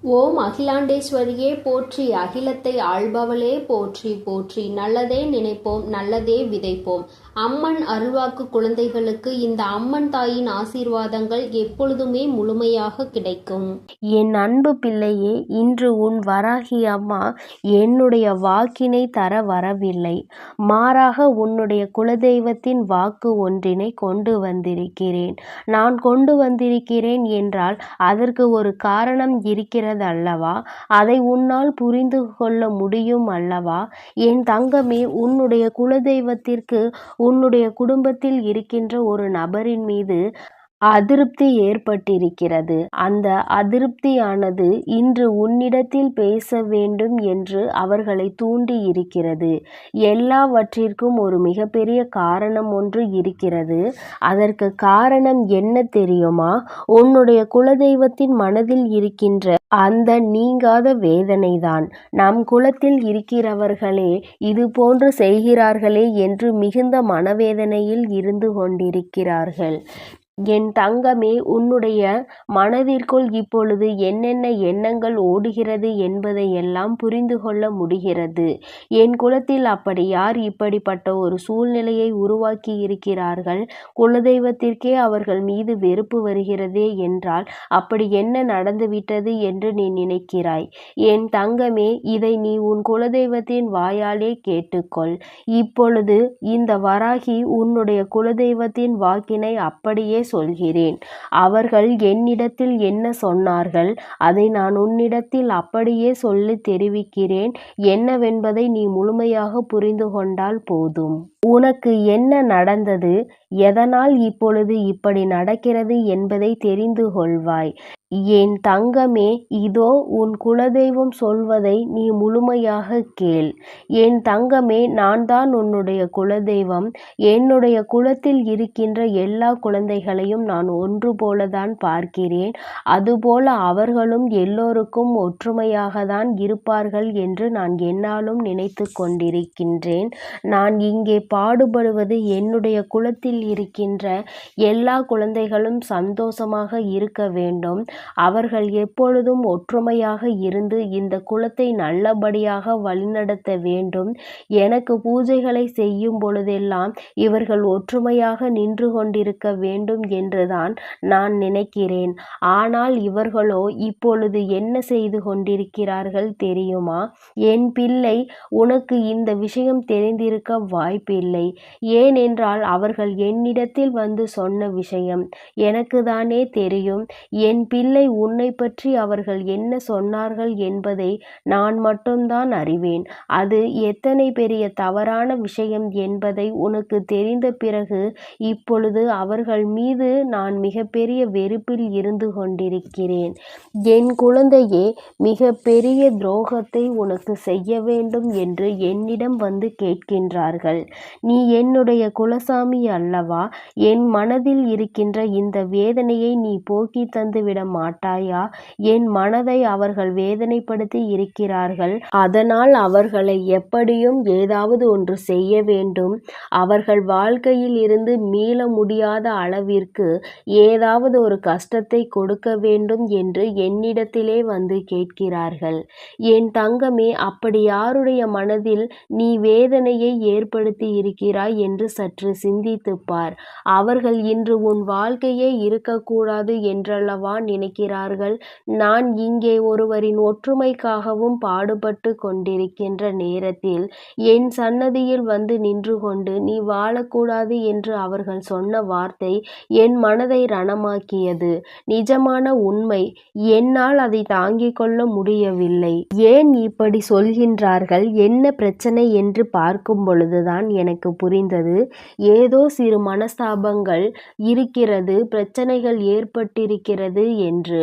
ஓம் அகிலாண்டேஸ்வரியே போற்றி, அகிலத்தை ஆள்பவளே போற்றி போற்றி. நல்லதே நினைப்போம், நல்லதே விதைப்போம். அம்மன் அருள்வாக்கு குழந்தைகளுக்கு இந்த அம்மன் தாயின் ஆசீர்வாதங்கள் எப்பொழுதுமே முழுமையாக கிடைக்கும். என் அன்பு பிள்ளையே, இன்று உன் வராகி அம்மா என்னுடைய வாக்கினை தர வரவில்லை. மாறாக உன்னுடைய குலதெய்வத்தின் வாக்கு ஒன்றினை கொண்டு வந்திருக்கிறேன். நான் கொண்டு வந்திருக்கிறேன் என்றால் அதற்கு ஒரு காரணம் இருக்கிறது அல்லவா? அதை உன்னால் புரிந்து கொள்ள முடியும் அல்லவா? என் தங்கமே, உன்னுடைய குலதெய்வத்திற்கு உன்னுடைய குடும்பத்தில் இருக்கின்ற ஒரு நபரின் மீது அதிருப்தி ஏற்பட்டிருக்கிறது. அந்த அதிருப்தியானது இன்று உன்னிடத்தில் பேச வேண்டும் என்று அவர்களை தூண்டி இருக்கிறது. எல்லாவற்றிற்கும் ஒரு மிகப்பெரிய காரணம் ஒன்று இருக்கிறது. அதற்கு காரணம் என்ன தெரியுமா? உன்னுடைய குலதெய்வத்தின் மனதில் இருக்கின்ற அந்த நீங்காத வேதனைதான். நம் குலத்தில் இருக்கிறவர்களே இது போன்று செய்கிறார்களே என்று மிகுந்த மனவேதனையில் இருந்து கொண்டிருக்கிறார்கள். என் தங்கமே, உன்னுடைய மனதிற்குள் இப்பொழுது என்னென்ன எண்ணங்கள் ஓடுகிறது என்பதை எல்லாம் புரிந்து கொள்ள முடிகிறது. என் குலத்தில் அப்படி யார் இப்படிப்பட்ட ஒரு சூழ்நிலையை உருவாக்கி இருக்கிறார்கள்? குலதெய்வத்திற்கே அவர்கள் மீது வெறுப்பு வருகிறதே என்றால் அப்படி என்ன நடந்துவிட்டது என்று நீ நினைக்கிறாய்? என் தங்கமே, இதை நீ உன் குலதெய்வத்தின் வாயாலே கேட்டுக்கொள். இப்பொழுது இந்த வராகி உன்னுடைய குலதெய்வத்தின் வாக்கினை அப்படியே சொல்கிறேன். அவர்கள் என்னிடத்தில் என்ன சொன்னார்கள் அதை நான் உன்னிடத்தில் அப்படியே சொல்லி தெரிவிக்கிறேன். என்னவென்பதை நீ முழுமையாக புரிந்து கொண்டால் போதும். உனக்கு என்ன நடந்தது, எதனால் இப்பொழுது இப்படி நடக்கிறது என்பதை தெரிந்து கொள்வாய். என் தங்கமே, இதோ உன் குலதெய்வம் சொல்வதை நீ முழுமையாக கேள். என் தங்கமே, நான் தான் உன்னுடைய குலதெய்வம். என்னுடைய குலத்தில் இருக்கின்ற எல்லா குழந்தைகளையும் நான் ஒன்று போலதான் பார்க்கிறேன். அதுபோல அவர்களும் எல்லோருக்கும் ஒற்றுமையாக தான் இருப்பார்கள் என்று நான் என்னாலும் நினைத்து கொண்டிருக்கின்றேன். நான் இங்கே பாடுபடுவது என்னுடைய குலத்தில் இருக்கின்ற எல்லா குழந்தைகளும் சந்தோஷமாக இருக்க வேண்டும். அவர்கள் எப்பொழுதும் ஒற்றுமையாக இருந்து இந்த குலத்தை நல்லபடியாக வழிநடத்த வேண்டும். எனக்கு பூஜைகளை செய்யும் பொழுதெல்லாம் இவர்கள் ஒற்றுமையாக நின்று கொண்டிருக்க வேண்டும் என்றுதான் நான் நினைக்கிறேன். ஆனால் இவர்களோ இப்பொழுது என்ன செய்து கொண்டிருக்கிறார்கள் தெரியுமா? என் பிள்ளை, உனக்கு இந்த விஷயம் தெரிந்திருக்க வாய்ப்பில்லை. ஏனென்றால் அவர்கள் என்னிடத்தில் வந்து சொன்ன விஷயம் எனக்கு தானே தெரியும். என் பிள்ளை, உன்னை பற்றி அவர்கள் என்ன சொன்னார்கள் என்பதை நான் மட்டும்தான் அறிவேன். அது எத்தனை பெரிய தவறான விஷயம் என்பதை உனக்கு தெரிந்த பிறகு இப்பொழுது அவர்கள் மீது நான் மிகப்பெரிய வெறுப்பில் இருந்து கொண்டிருக்கிறேன். என் குழந்தையே, மிக பெரிய துரோகத்தை உனக்கு செய்ய வேண்டும் என்று என்னிடம் வந்து கேட்கின்றார்கள். நீ என்னுடைய குலசாமி அல்லவா? என் மனதில் இருக்கின்ற இந்த வேதனையை நீ போக்கி தந்துவிட மாட்டாயா? என் மனதை அவர்கள் வேதனைப்படுத்தி இருக்கிறார்கள். அதனால் அவர்களை எப்படியும் ஏதாவது ஒன்று செய்ய வேண்டும். அவர்கள் வாழ்க்கையில் இருந்து மீள முடியாத அளவிற்கு ஏதாவது ஒரு கஷ்டத்தை கொடுக்க வேண்டும் என்று என்னிடத்திலே வந்து கேட்கிறார்கள். என் தங்கமே, அப்படி யாருடைய மனதில் நீ வேதனையை ஏற்படுத்தி இருக்கிறாய் என்று சற்று சிந்தித்துப் பார். அவர்கள் இன்று உன் வாழ்க்கையே இருக்கக்கூடாது என்றல்லவா நினைக்கிறார்கள். நான் இங்கே ஒருவரின் ஒற்றுமைக்காகவும் பாடுபட்டு கொண்டிருக்கின்ற நேரத்தில் என் சன்னதியில் வந்து நின்று கொண்டு நீ வாழக்கூடாது என்று அவர்கள் சொன்ன வார்த்தை என் மனதை ரணமாக்கியது. நிஜமான உண்மை. என்னால் அதை தாங்கிக் கொள்ள முடியவில்லை. ஏன் இப்படி சொல்கின்றார்கள், என்ன பிரச்சனை என்று பார்க்கும் பொழுதுதான் எனக்கு புரிந்தது. ஏதோ சிறு மனஸ்தாபங்கள் இருக்கிறது, பிரச்சனைகள் ஏற்பட்டிருக்கிறது என்று.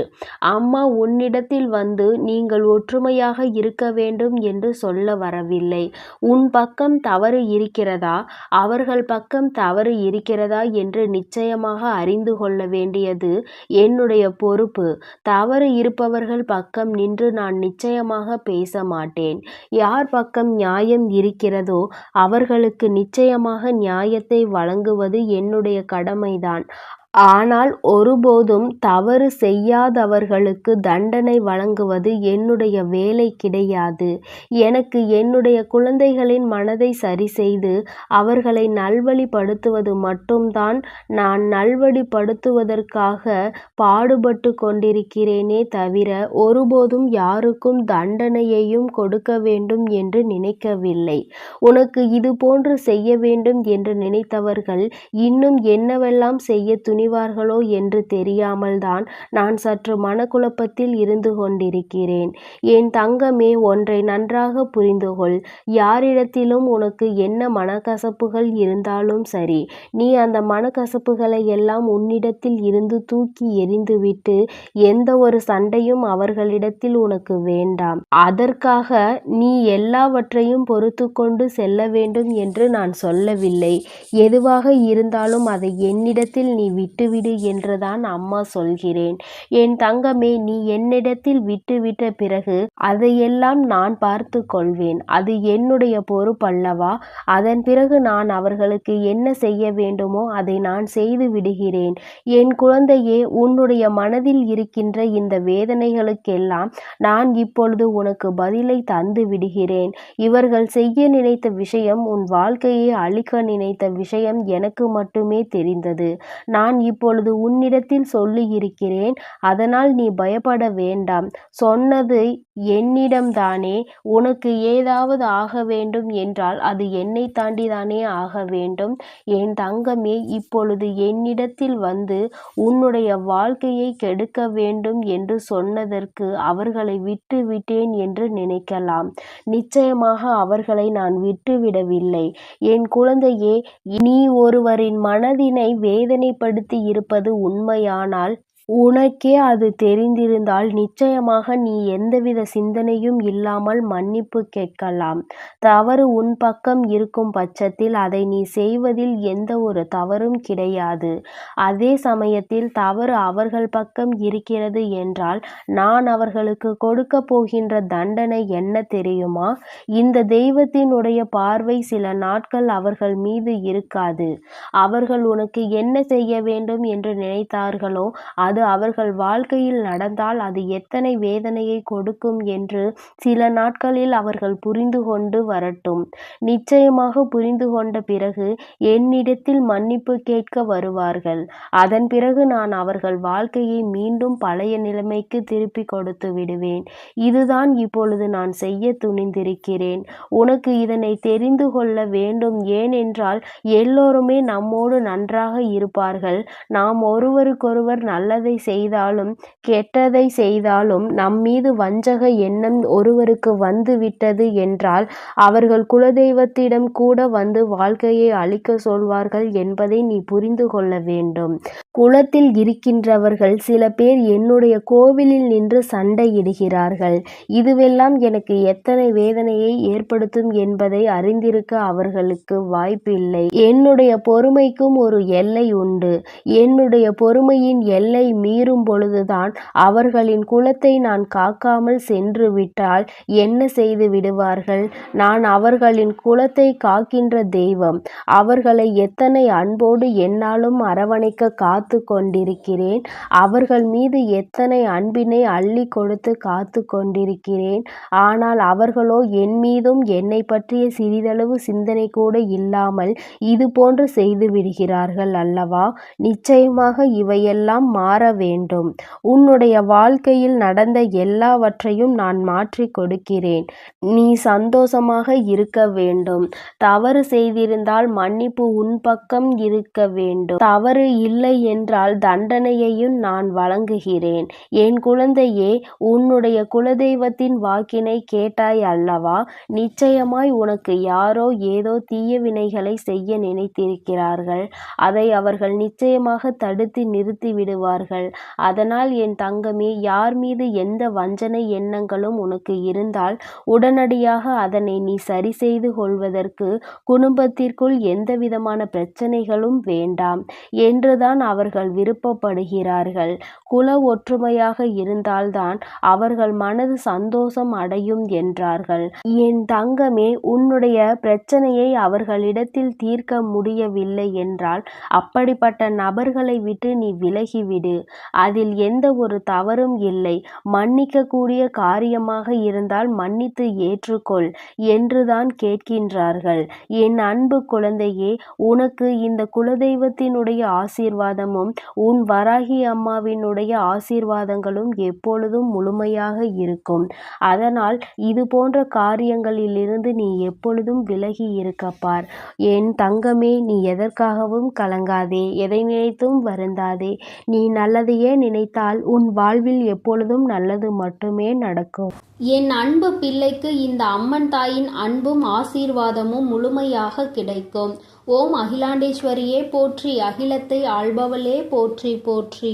அம்மா உன்னிடத்தில் வந்து நீங்கள் ஒற்றுமையாக இருக்க வேண்டும் என்று சொல்ல வரவில்லை. உன் பக்கம் தவறு இருக்கிறதா, அவர்கள் பக்கம் தவறு இருக்கிறதா என்று நிச்சயமாக அறிந்து கொள்ள வேண்டியது என்னுடைய பொறுப்பு. தவறு இருப்பவர்கள் பக்கம் நின்று நான் நிச்சயமாக பேச மாட்டேன். யார் பக்கம் நியாயம் இருக்கிறதோ அவர்களுக்கு நிச்சயமாக நியாயத்தை வழங்குவது என்னுடைய கடமைதான். ஆனால் ஒருபோதும் தவறு செய்யாதவர்களுக்கு தண்டனை வழங்குவது என்னுடைய வேலை கிடையாது. எனக்கு என்னுடைய குழந்தைகளின் மனதை சரிசெய்து அவர்களை நல்வழிப்படுத்துவது மட்டும்தான். நான் நல்வழிப்படுத்துவதற்காக பாடுபட்டு கொண்டிருக்கிறேனே தவிர ஒருபோதும் யாருக்கும் தண்டனையையும் கொடுக்க வேண்டும் என்று நினைக்கவில்லை. உனக்கு இது போன்று செய்ய வேண்டும் என்று நினைத்தவர்கள் இன்னும் என்னவெல்லாம் செய்ய துணிவார்களோ என்று தெரியாமல்தான் நான் சற்று மனக்குழப்பத்தில் இருந்து கொண்டிருக்கிறேன். என் தங்கமே, ஒன்றை நன்றாக புரிந்துகொள். யாரிடத்திலும் உனக்கு என்ன மனக்கசப்புகள் இருந்தாலும் சரி, நீ அந்த மனக்கசப்புகளை எல்லாம் உன்னிடத்தில் இருந்து தூக்கி எறிந்துவிட்டு எந்த ஒரு சண்டையும் அவர்களிடத்தில் உனக்கு வேண்டாம். அதற்காக நீ எல்லாவற்றையும் பொறுத்து கொண்டு செல்ல வேண்டும் என்று நான் சொல்லவில்லை. எதுவாக இருந்தாலும் அதை என்னிடத்தில் நீ விட்டுவிடு என்றுதான் அம்மா சொல்கிறேன். என் தங்கமே, நீ என்னிடத்தில் விட்டுவிட்ட பிறகு அதையெல்லாம் நான் பார்த்து கொள்வேன். அது என்னுடைய பொறுப்பல்லவா? அதன் பிறகு நான் அவர்களுக்கு என்ன செய்ய வேண்டுமோ அதை நான் செய்து விடுகிறேன். என் குழந்தையே, உன்னுடைய மனதில் இருக்கின்ற இந்த வேதனைகளுக்கெல்லாம் நான் இப்பொழுது உனக்கு பதிலை தந்து விடுகிறேன். இவர்கள் செய்ய நினைத்த விஷயம், உன் வாழ்க்கையை அழிக்க நினைத்த விஷயம் எனக்கு மட்டுமே தெரிந்தது. நான் இப்பொழுது உன்னிடத்தில் சொல்லியிருக்கிறேன். அதனால் நீ பயப்பட வேண்டாம். சொன்னது என்னிடம்தானே. உனக்கு ஏதாவது ஆக வேண்டும் என்றால் அது என்னை தாண்டிதானே ஆக வேண்டும். என் தங்கமே, இப்பொழுது என்னிடத்தில் வந்து உன்னுடைய வாழ்க்கையை கெடுக்க வேண்டும் என்று சொன்னதற்கு அவர்களை விட்டு விட்டேன் என்று நினைக்கலாம். நிச்சயமாக அவர்களை நான் விட்டுவிடவில்லை. என் குழந்தையே, நீ ஒருவரின் மனதினை வேதனைப்படுத்தி இருப்பது உண்மையானால் உனக்கே அது தெரிந்திருந்தால் நிச்சயமாக நீ எந்தவித சிந்தனையும் இல்லாமல் மன்னிப்பு கேட்கலாம். தவறு உன் பக்கம் இருக்கும் பட்சத்தில் அதை நீ செய்வதில் எந்த ஒரு தவறும் கிடையாது. அதே சமயத்தில் தவறு அவர்கள் பக்கம் இருக்கிறது என்றால் நான் அவர்களுக்கு கொடுக்க போகின்ற தண்டனை என்ன தெரியுமா? இந்த தெய்வத்தினுடைய பார்வை சில நாட்கள் அவர்கள் மீது இருக்காது. அவர்கள் உனக்கு என்ன செய்ய வேண்டும் என்று நினைத்தார்களோ அது அவர்கள் வாழ்க்கையில் நடந்தால் அது எத்தனை வேதனையை கொடுக்கும் என்று சில நாட்களில் அவர்கள் புரிந்து கொண்டு வரட்டும். நிச்சயமாக புரிந்து கொண்ட பிறகு என்னிடத்தில் மன்னிப்பு கேட்க வருவார்கள். அதன் பிறகு நான் அவர்கள் வாழ்க்கையை மீண்டும் பழைய நிலைமைக்கு திருப்பி கொடுத்து விடுவேன். இதுதான் இப்பொழுது நான் செய்ய துணிந்திருக்கிறேன். உனக்கு இதனை தெரிந்து கொள்ள வேண்டும். ஏனென்றால் எல்லோருமே நம்மோடு நன்றாக இருப்பார்கள். நாம் ஒருவருக்கொருவர் நல்லதை செய்தாலும் கெட்டதை செய்தாலும் நம்மீது வஞ்சக எண்ணம் ஒருவருக்கு வந்து விட்டது என்றால் அவர்கள் குலதெய்வத்திடம் கூட வந்து வாழ்க்கையை அழிக்க சொல்வார்கள் என்பதை நீ புரிந்து கொள்ள வேண்டும். குலத்தில் இருக்கின்றவர்கள் சில பேர் என்னுடைய கோவிலில் நின்று சண்டையிடுகிறார்கள். இதுவெல்லாம் எனக்கு எத்தனை வேதனையை ஏற்படுத்தும் என்பதை அறிந்திருக்க அவர்களுக்கு வாய்ப்பில்லை. என்னுடைய பொறுமைக்கும் ஒரு எல்லை உண்டு. என்னுடைய பொறுமையின் எல்லை மீறும் பொழுதுதான் அவர்களின் குலத்தை நான் காக்காமல் சென்று விட்டால் என்ன செய்து விடுவார்கள்? நான் அவர்களின் குலத்தை காக்கின்ற தெய்வம். அவர்களை எத்தனை அன்போடு என்னாலும் அரவணைக்க காத்து கொண்டிருக்கிறேன். அவர்கள் மீது எத்தனை அன்பினை அள்ளி கொடுத்து காத்து கொண்டிருக்கிறேன். ஆனால் அவர்களோ என் மீதும் என்னை பற்றிய சிறிதளவு சிந்தனை கூட இல்லாமல் இது போன்று செய்து விடுகிறார்கள் அல்லவா? நிச்சயமாக இவையெல்லாம் மாற வேண்டும். உன்னுடைய வாழ்க்கையில் நடந்த எல்லாவற்றையும் நான் மாற்றி கொடுக்கிறேன். நீ சந்தோஷமாக இருக்க வேண்டும். தவறு செய்திருந்தால் மன்னிப்பு உன் பக்கம் இருக்க வேண்டும். தவறு இல்லை என்றால் தண்டனையையும் நான் வழங்குகிறேன். என் குழந்தையே, உன்னுடைய குலதெய்வத்தின் வாக்கினை கேட்டாய் அல்லவா? நிச்சயமாய் உனக்கு யாரோ ஏதோ தீய வினைகளை செய்ய நினைத்திருக்கிறார்கள். அதை அவர்கள் நிச்சயமாக தடுத்து நிறுத்தி விடுவார்கள். அதனால் என் தங்கமே, யார் மீது எந்த வஞ்சனை எண்ணங்களும் உனக்கு இருந்தால் உடனடியாக அதனை நீ சரி செய்து கொள்வதற்கு குடும்பத்திற்குள் எந்த விதமான பிரச்சனைகளும் வேண்டாம் என்றுதான் அவர்கள் விருப்பப்படுகிறார்கள். குல ஒற்றுமையாக இருந்தால்தான் அவர்கள் மனது சந்தோஷம் அடையும் என்றார்கள். என் தங்கமே, உன்னுடைய பிரச்சனையை அவர்களிடத்தில் தீர்க்க முடியவில்லை என்றால் அப்படிப்பட்ட நபர்களை விட்டு நீ விலகிவிடு. அதில் எந்த ஒரு தவறும் இல்லை. மன்னிக்கக்கூடிய காரியமாக இருந்தால் மன்னித்து ஏற்றுக்கொள் என்றுதான் கேட்கின்றார்கள். என் அன்பு குழந்தையே, உனக்கு இந்த குலதெய்வத்தினுடைய ஆசீர்வாதமும் உன் வராகி அம்மாவினுடைய ஆசீர்வாதங்களும் எப்பொழுதும் முழுமையாக இருக்கும். அதனால் இது போன்ற காரியங்களிலிருந்து நீ எப்பொழுதும் விலகி இருக்கப்பார். என் தங்கமே, நீ எதற்காகவும் கலங்காதே, எதை நினைத்தும் வருந்தாதே. நீ நல்லதையே நினைத்தால் உன் வாழ்வில் எப்பொழுதும் நல்லது மட்டுமே நடக்கும். என் அன்பு பிள்ளைக்கு இந்த அம்மன் தாயின் அன்பும் ஆசீர்வாதமும் முழுமையாக கிடைக்கும். ஓம் அகிலாண்டேஸ்வரியே போற்றி, அகிலத்தை ஆள்பவளே போற்றி போற்றி.